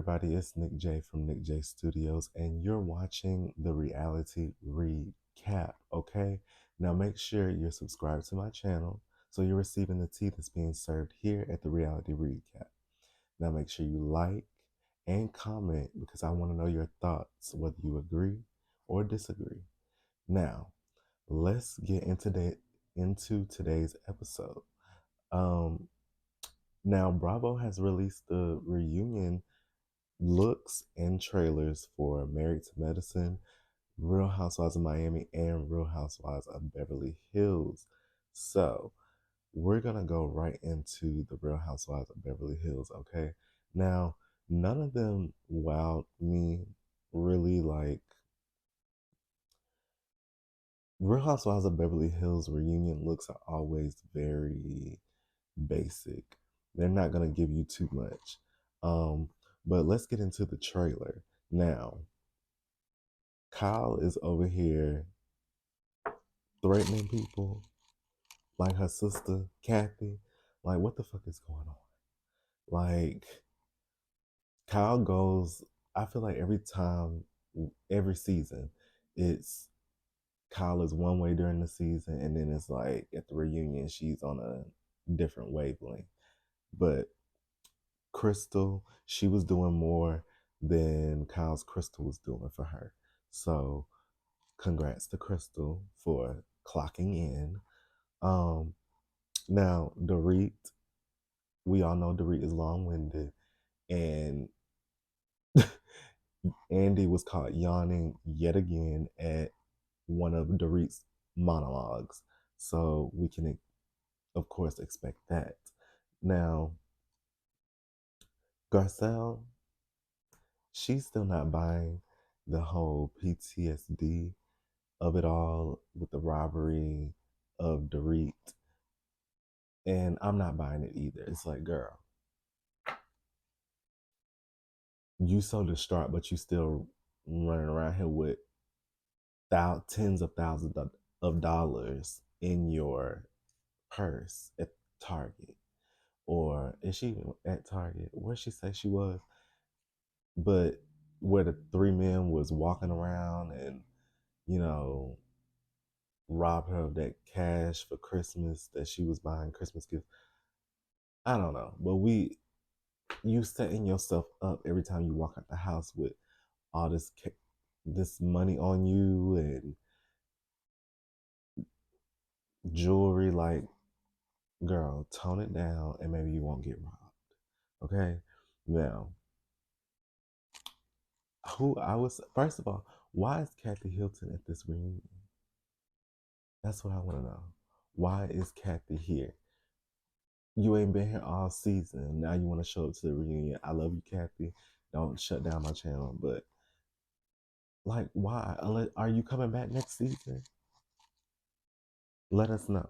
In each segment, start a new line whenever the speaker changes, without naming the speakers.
everybody, it's Nick J from Nick J Studios, and you're watching the reality recap, okay? Now make sure you're subscribed to my channel so you're receiving the tea that's being served here at the reality recap. Now make sure you like and comment because I want to know your thoughts, whether you agree or disagree. Now, let's get into today's episode. Um, Now Bravo has released the reunion looks and trailers for Married to Medicine, Real Housewives of Miami, and Real Housewives of Beverly Hills. So we're gonna go right into the Real Housewives of Beverly Hills, okay? Now, none of them wowed me really. Like, Real Housewives of Beverly Hills reunion looks are always very basic. They're not gonna give you too much. Um, but let's get into the trailer. Now, Kyle is over here threatening people like her sister, Kathy. Like, what the fuck is going on? Like, Kyle goes, I feel like every time, every season, it's Kyle is one way during the season, and then it's like at the reunion, she's on a different wavelength. But Crystal, she was doing more than Kyle's Crystal was doing for her. So, congrats to Crystal for clocking in. Um, Now, Dorit, we all know Dorit is long winded, and Andy was caught yawning yet again at one of Dorit's monologues. So we can, of course, expect that. Now, Garcelle, she's still not buying the whole PTSD of it all with the robbery of Dorit. And I'm not buying it either. It's like, girl, you so distraught, but you still running around here with tens of thousands of dollars in your purse at Target. Or is she even at Target? Where she say she was? But where the three men was walking around and, you know, robbed her of that cash for Christmas that she was buying Christmas gifts. I don't know. But you setting yourself up every time you walk out the house with all this money on you and jewelry. Like, girl, tone it down and maybe you won't get robbed. Okay? Now, who I was, first of all, why is Kathy Hilton at this reunion? That's what I want to know. Why is Kathy here? You ain't been here all season. Now you want to show up to the reunion. I love you, Kathy. Don't shut down my channel. But, like, why? Are you coming back next season? Let us know.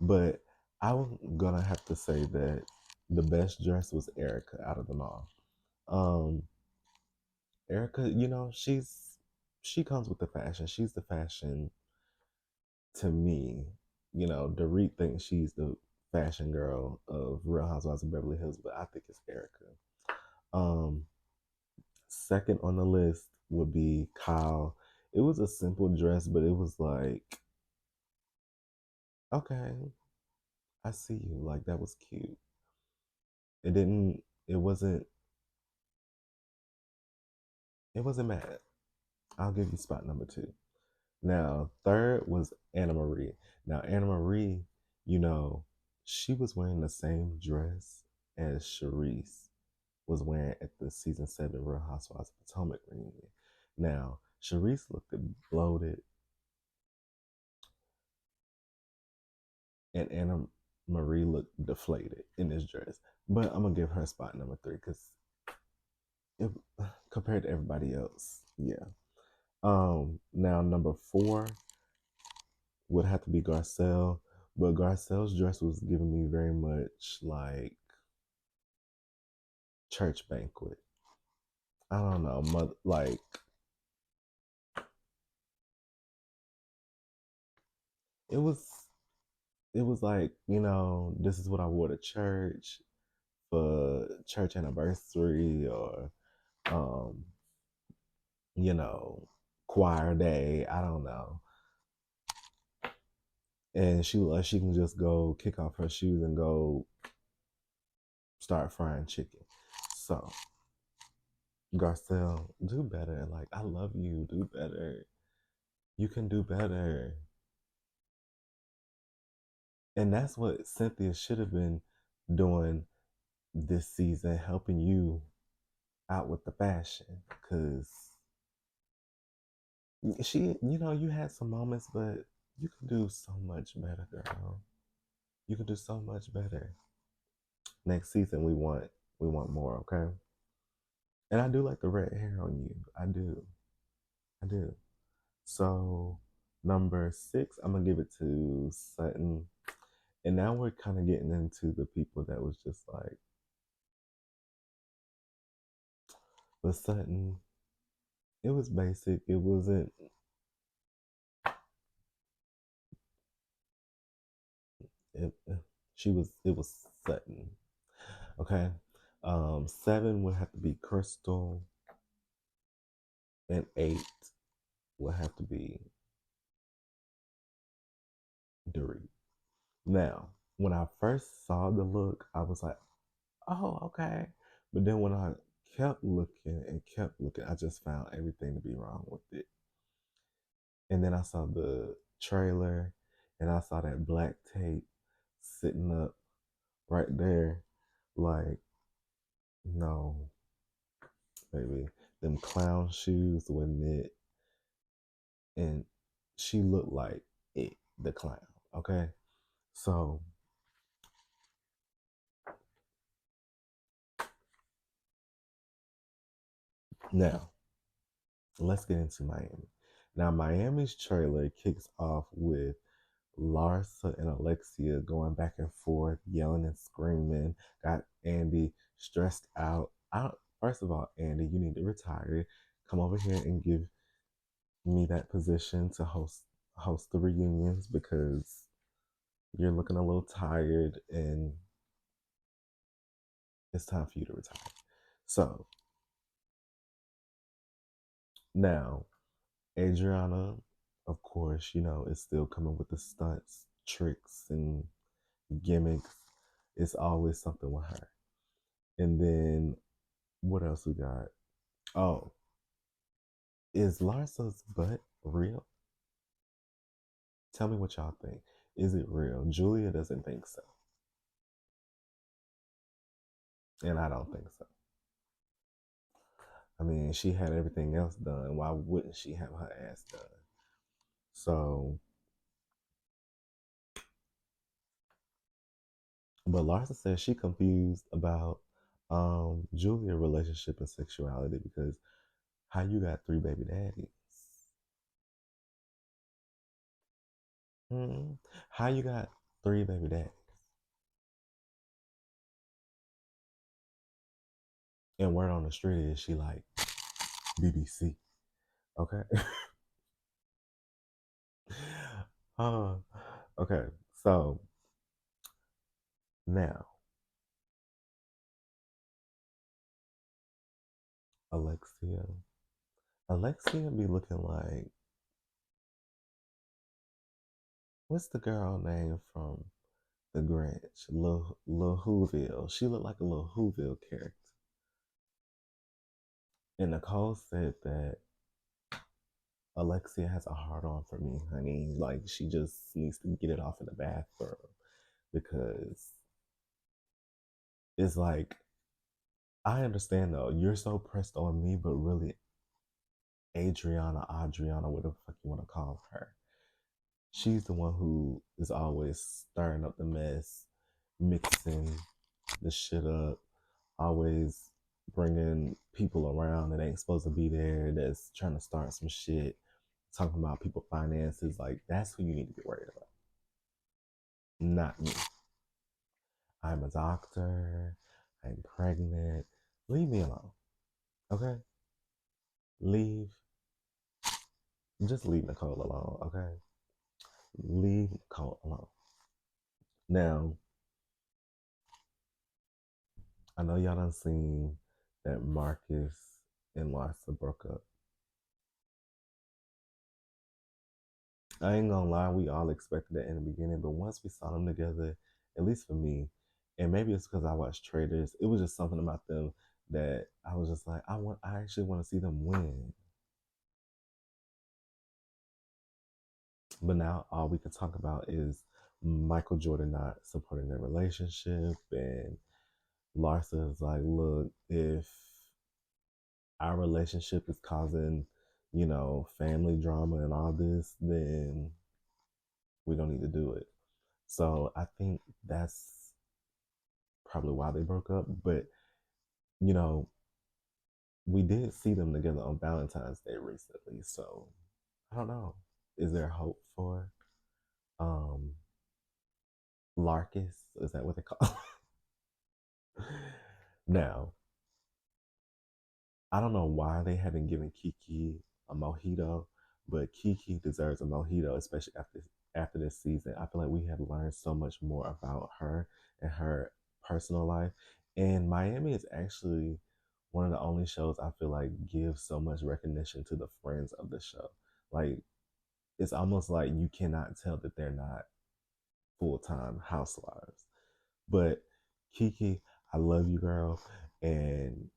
But I'm going to have to say that the best dress was Erica out of them all. Erica, she comes with the fashion. She's the fashion to me. Dorit thinks she's the fashion girl of Real Housewives of Beverly Hills, but I think it's Erica. Um, Second on the list would be Kyle. It was a simple dress, but it was like, okay, I see you. Like, that was cute. It didn't. It wasn't mad. I'll give you spot number two. Now, third was Anna Marie. Now, Anna Marie, you know, she was wearing the same dress as Charisse was wearing at the season 7 Real Housewives of Potomac reunion. Now, Charisse looked bloated, and Anna Marie looked deflated in this dress. But I'm gonna give her spot number 3 because compared to everybody else, yeah. Now number 4 would have to be Garcelle, but Garcelle's dress was giving me very much like church banquet. I don't know, like it was. It was like, this is what I wore to church for church anniversary, or um, you know, choir day. I don't know. And she like she can just go kick off her shoes and go start frying chicken. So Garcelle, do better. Like I love you. Do better. You can do better. And that's what Cynthia should have been doing this season, helping you out with the fashion. Cause she, you had some moments, but you can do so much better, girl. You can do so much better. Next season we want more, okay? And I do like the red hair on you. I do. I do. So number 6, I'm gonna give it to Sutton. And now we're kind of getting into the people that was just like, but Sutton, it was basic. It wasn't. It, she was. It was Sutton. Okay. 7 would have to be Crystal, and 8 would have to be Dorit. Now, when I first saw the look, I was like, oh, okay. But then when I kept looking and kept looking, I just found everything to be wrong with it. And then I saw the trailer and I saw that black tape sitting up right there. Like, no, baby. Them clown shoes wasn't it. And she looked like it, the clown. Okay. So now let's get into Miami. Now, Miami's trailer kicks off with Larsa and Alexia going back and forth, yelling and screaming. Got Andy stressed out. First of all, Andy, you need to retire. Come over here and give me that position to host the reunions because you're looking a little tired and it's time for you to retire. So now, Adriana, of course, is still coming with the stunts, tricks, and gimmicks. It's always something with her. And then what else we got? Oh, is Larsa's butt real? Tell me what y'all think. Is it real? Julia doesn't think so. And I don't think so. I mean, she had everything else done. Why wouldn't she have her ass done? So, but Larsa says she confused about Julia relationship and sexuality because how you got 3 baby daddies? Hmm. How you got 3 baby daddies? And word on the street is she like BBC. Okay. uh, okay. So now Alexia. Alexia be looking like what's the girl name from The Grinch? Lil Whoville. She looked like a Lil Whoville character. And Nicole said that Alexia has a hard on for me, honey. Like she just needs to get it off in the bathroom because it's like I understand though, you're so pressed on me, but really Adriana, whatever the fuck you want to call her. She's the one who is always stirring up the mess, mixing the shit up, always bringing people around that ain't supposed to be there, that's trying to start some shit, talking about people finances. Like, that's who you need to be worried about, not me. I'm a doctor. I'm pregnant. Leave me alone, okay? Leave. Just leave Nicole alone, okay? Leave Nicole alone. Now, I know y'all done seen that Marcus and Larsa broke up. I ain't gonna lie, we all expected that in the beginning, but once we saw them together, at least for me, and maybe it's because I watched Traders, it was just something about them that I was just like, I actually want to see them win. But now all we can talk about is Michael Jordan not supporting their relationship, and Larsa is like, look, if our relationship is causing, family drama and all this, then we don't need to do it. So I think that's probably why they broke up. But, you know, we did see them together on Valentine's Day recently. So I don't know. Is there hope for um Larkis? Is that what they call it? Now, I don't know why they haven't given Kiki a mojito, but Kiki deserves a mojito, especially after this season. I feel like we have learned so much more about her and her personal life. And Miami is actually one of the only shows I feel like gives so much recognition to the friends of the show. Like it's almost like you cannot tell that they're not full-time housewives. But Kiki, I love you, girl, and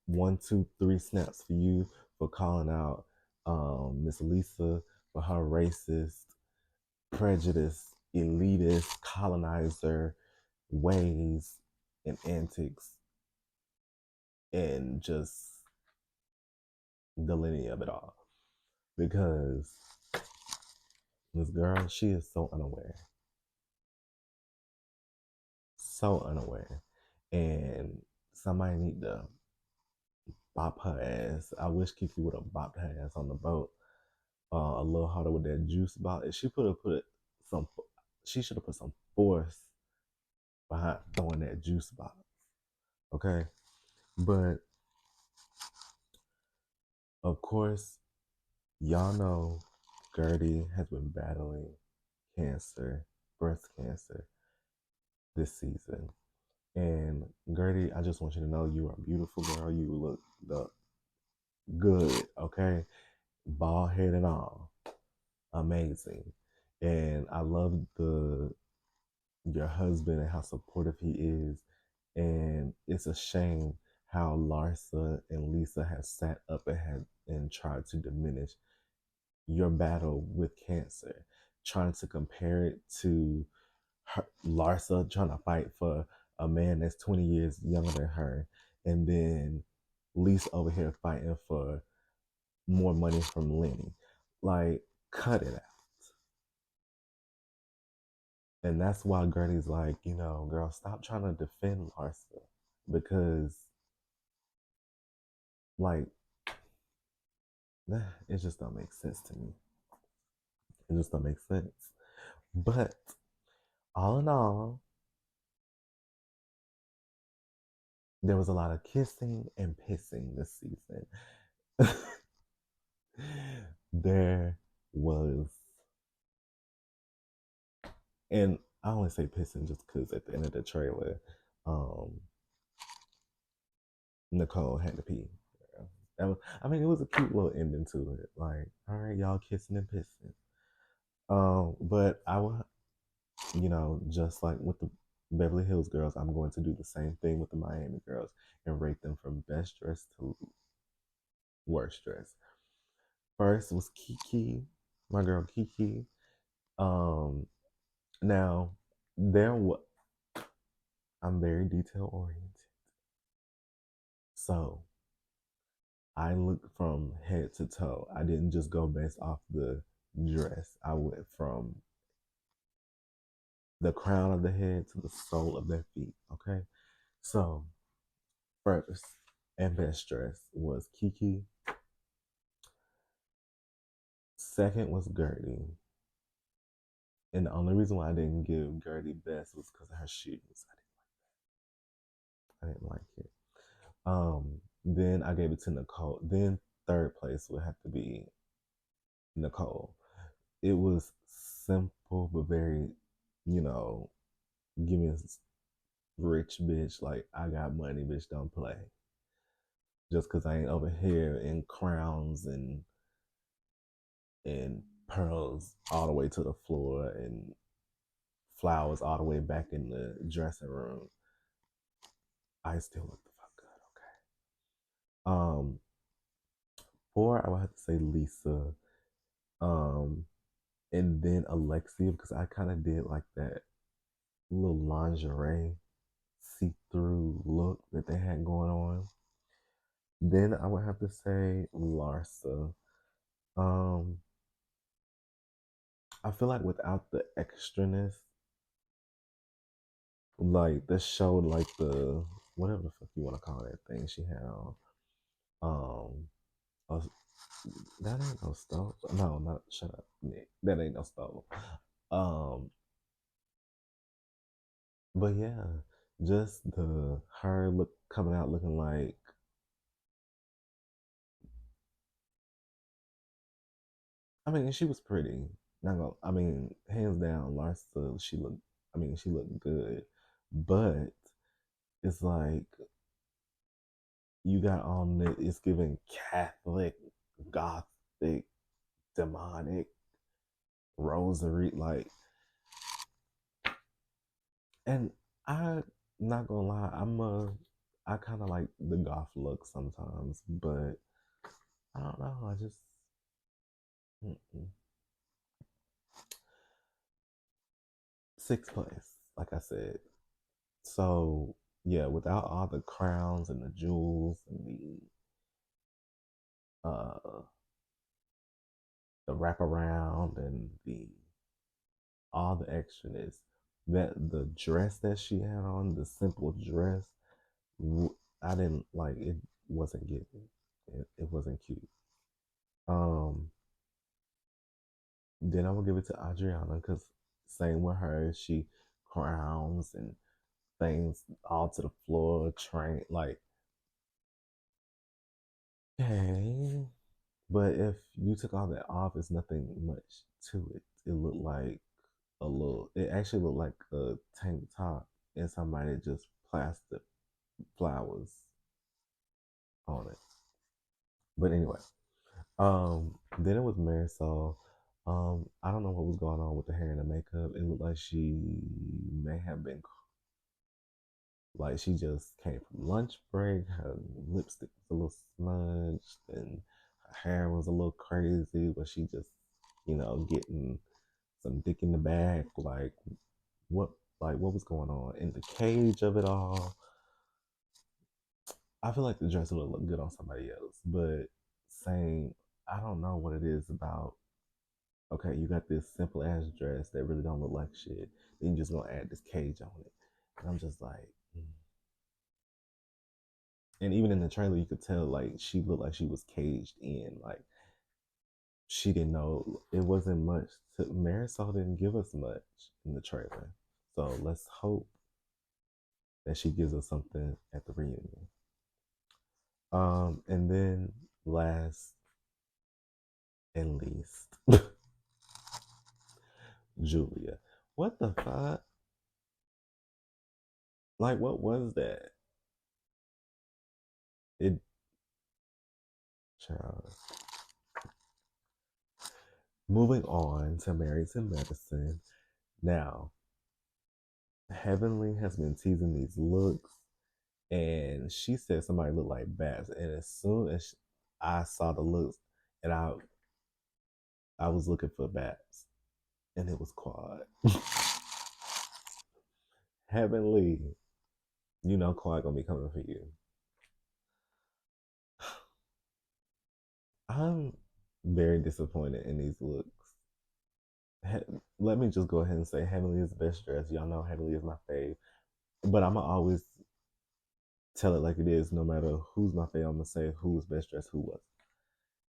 1, 2, 3 snaps for you for calling out Miss Lisa for her racist, prejudice, elitist, colonizer ways and antics, and just the lineage of it all. Because this girl, she is so unaware, and somebody need to bop her ass. I wish Kiki would have bopped her ass on the boat a little harder with that juice box. If she could have put some, she should have put some force behind throwing that juice box. Okay, but of course, y'all know Gertie has been battling cancer, breast cancer, this season. And Gertie, I just want you to know you are a beautiful girl. You look the good, okay? Bald head and all. Amazing. And I love the your husband and how supportive he is. And it's a shame how Larsa and Lisa have sat up ahead and tried to diminish your battle with cancer, trying to compare it to Larsa trying to fight for a man that's 20 years younger than her, and then Lisa over here fighting for more money from Lenny. Like, cut it out. And that's why Gertie's like, girl, stop trying to defend Larsa because, like, it just don't make sense to me. It just don't make sense. But all in all, there was a lot of kissing and pissing this season. There was, and I only say pissing just because at the end of the trailer, um, Nicole had to pee. I mean, it was a cute little ending to it. Like, all right, y'all kissing and pissing. But I will, just like with the Beverly Hills girls, I'm going to do the same thing with the Miami girls and rate them from best dress to worst dress. First was Kiki, my girl Kiki. Um, now there was I'm very detail oriented, so I looked from head to toe. I didn't just go based off the dress. I went from the crown of the head to the sole of their feet. Okay, so first and best dress was Kiki. Second was Gertie. And the only reason why I didn't give Gertie best was because of her shoes. I didn't like it. Then I gave it to Nicole. Then third place would have to be Nicole. It was simple but very, you know, giving rich bitch. Like I got money, bitch. Don't play. Just because I ain't over here in crowns and pearls all the way to the floor and flowers all the way back in the dressing room. I still look the fuck good. Okay. Four, I would have to say Lisa. Um, and then Alexia because I kind of did like that little lingerie see-through look that they had going on. Then I would have to say Larsa. Um, I feel like without the extraness, like this showed like the whatever the fuck you want to call that thing she had on. Um, a, that ain't no stove. No, not shut up, Nick. That ain't no stove. Um, but yeah, just the her look coming out looking like I mean she was pretty. Not gonna I mean hands down, Larsa she looked I mean she looked good, but it's like you got on it. It's giving Catholic, Gothic, demonic, rosary like and I not gonna lie, I kind of like the goth look sometimes, but I don't know. I just mm-mm. Sixth place, like I said. So yeah, without all the crowns and the jewels and the wraparound and the all the extraness, that the dress that she had on, the simple dress, I didn't like it. Wasn't getting it wasn't cute. Um, then I will give it to Adriana because same with her. She crowns and things all to the floor, train like okay. But if you took all that off, it's nothing much to it. It looked like a little. It actually looked like a tank top, and somebody just plastered flowers on it. But anyway, then it was Marisol. I don't know what was going on with the hair and the makeup. It looked like she may have been like she just came from lunch break. Her lipstick was a little smudged, and her hair was a little crazy. But she just, getting some dick in the bag. What, what was going on in the cage of it all? I feel like the dress would look good on somebody else, but saying I don't know what it is about. Okay, you got this simple ass dress that really don't look like shit. Then you just gonna add this cage on it, and I'm just like. Mm. And even in the trailer, you could tell like she looked like she was caged in. Like she didn't know it wasn't much. Marisol didn't give us much in the trailer, so let's hope that she gives us something at the reunion. And then last and least, Julia. What the fuck? Like, what was that? It, child. Moving on to Married to Medicine. Now, Heavenly has been teasing these looks, and she said somebody looked like Babs. And as soon as I saw the looks, and I was looking for Babs, and it was Quad. Heavenly, you know Quad gonna be coming for you. I'm very disappointed in these looks. Let me just go ahead and say Heavenly is the best dress. Y'all know Heavenly is my fave. But I'm going to always tell it like it is, no matter who's my fave. I'm going to say who was best dressed, who was.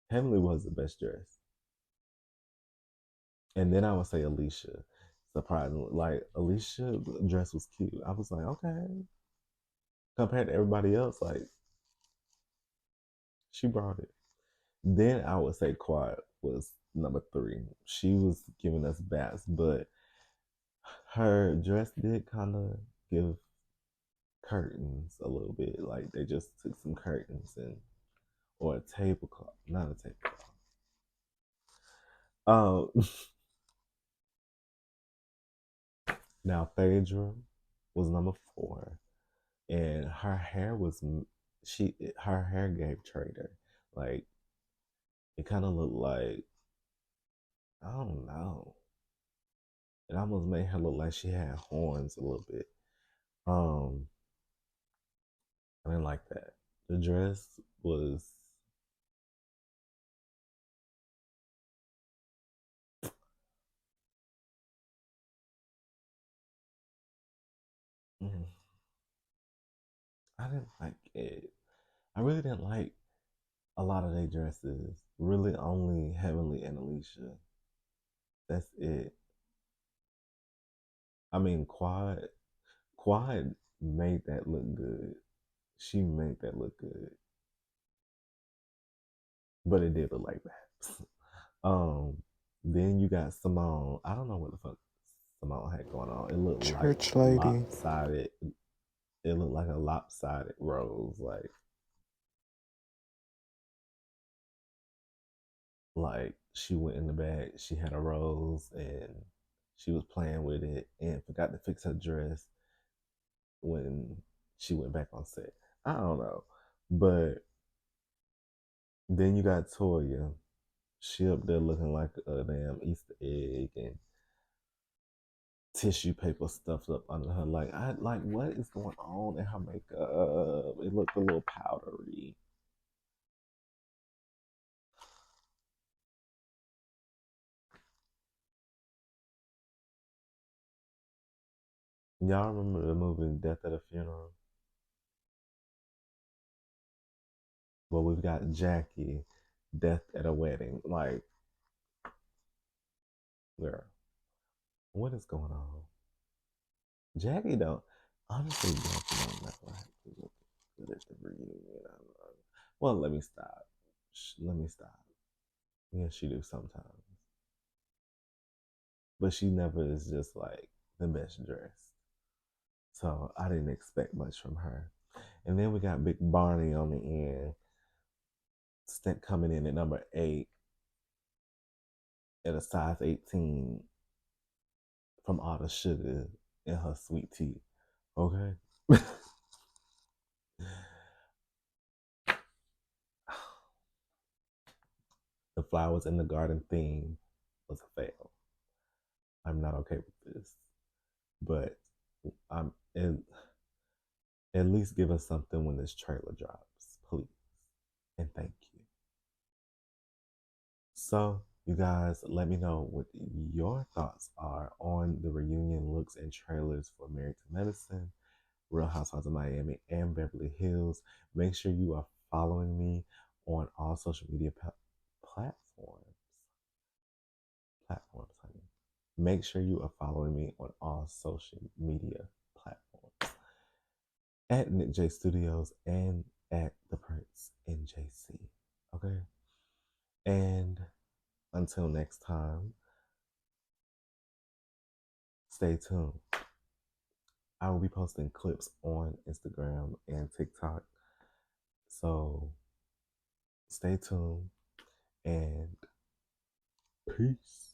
Heavenly was the best dress. And then I would say Alicia. Surprisingly. Like, Alicia dress was cute. I was like, okay. Compared to everybody else, like, she brought it. Then I would say Quiet was number three. She was giving us bats, but her dress did kind of give. curtains a little bit. Like they just took some curtains and or a tablecloth, not a tablecloth. Oh, now Phaedra was number 4, and her hair was she her hair gave Trader like it kind of looked like I don't know. It almost made her look like she had horns a little bit. Um, I didn't like that. The dress was mm, I didn't like it. I really didn't like a lot of their dresses. Really, only Heavenly and Alicia. That's it. I mean, Quad made that look good. She made that look good, but it did look like that. um, then you got Simone. I don't know what the fuck Simone had going on. It looked like
Church lady.
lopsided. It looked like a lopsided rose. Like she went in the bag. She had a rose and she was playing with it and forgot to fix her dress when she went back on set. I don't know, but then you got Toya. She up there looking like a damn Easter egg and tissue paper stuffed up under her. Like I like what is going on in her makeup? It looked a little powdery. Y'all remember the movie Death at a Funeral? Well, we've got Jackie, Death at a Wedding. Like, girl, what is going on? Jackie don't honestly Jackie don't never have to look good at the reunion. Well, let me stop. Let me stop. Yeah, she do sometimes, but she never is just like the best dressed. So I didn't expect much from her. And then we got Big Barney on the end, coming in at number 8 at a size 18 from all the sugar in her sweet tea. Okay. The flowers in the garden theme was a fail. I'm not okay with this. But I'm at least give us something when this trailer drops, please. And thank you. So, you guys, let me know what your thoughts are on the reunion looks and trailers for Married to Medicine, Real Housewives of Miami, and Beverly Hills. Make sure you are following me on all social media platforms. Platforms, honey. Make sure you are following me on all social media platforms at Nick J Studios and at The Prince NJC. Okay? And until next time, stay tuned. I will be posting clips on Instagram and TikTok. So stay tuned and peace.